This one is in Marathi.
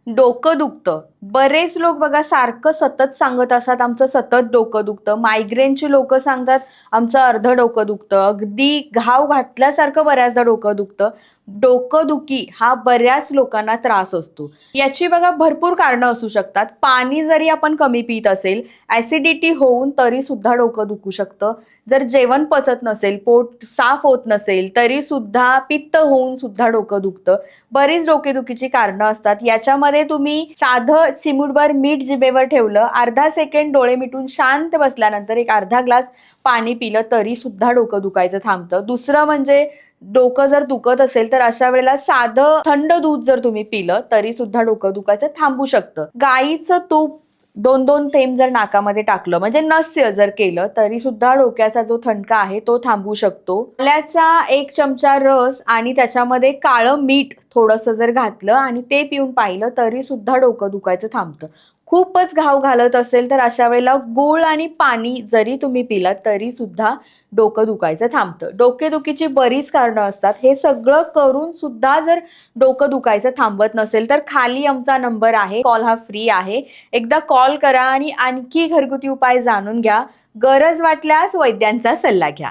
डोकं दुखतं. बरेच लोक बघा सारखं सतत सांगत असतात, आमचं सतत डोकं दुखतं. मायग्रेनची लोकं सांगतात, आमचं अर्धं डोकं दुखतं. अगदी घाव घातल्यासारखं बऱ्याचदा डोकं दुखतं. डोकंदुखी हा बऱ्याच लोकांना त्रास असतो. याची बघा भरपूर कारणं असू शकतात. पाणी जरी आपण कमी पीत असेल, ॲसिडिटी होऊन तरी सुद्धा डोकं दुखू शकतं. जर जेवण पचत नसेल, पोट साफ होत नसेल, तरी सुद्धा पित्त होऊन सुद्धा डोकं दुखतं. बरीच डोकेदुखीची कारणं असतात. याच्यामध्ये तुम्ही साधं चिमूटभर मीठ जिभेवर ठेवलं, अर्धा सेकंड डोळे मिटून शांत बसल्यानंतर एक अर्धा ग्लास पाणी पिलं तरी सुद्धा डोकं दुखायचं थांबतं. दुसरं म्हणजे डोकं जर दुखत असेल तर अशा वेळेला साधं थंड दूध जर तुम्ही पिलं तरी सुद्धा डोकं दुखायचं थांबू शकतं. गाईचं तूप 2-2 थेंब जर नाकामध्ये टाकलं म्हणजे नस्य जर केलं तरी सुद्धा डोक्याचा जो थंडका आहे तो थांबू शकतो. आल्याचा 1 चमचा रस आणि त्याच्यामध्ये काळं मीठ थोडंसं जर घातलं आणि ते पिऊन पाहिलं तरी सुद्धा डोकं दुखायचं थांबतं. खूपच घाव घालत असेल तर अशा वेळेला गूळ आणि पाणी जरी तुम्ही पिलात तरी सुद्धा डोकं दुखायचं थांबतं. डोकेदुखीची बरीच कारणं असतात. हे सगळं करून सुद्धा जर डोकं दुखायचं थांबत नसेल तर खाली आमचा नंबर आहे. कॉल हा फ्री आहे. एकदा कॉल करा आणि आणखी घरगुती उपाय जाणून घ्या. गरज वाटल्यास वैद्यांचा सल्ला घ्या.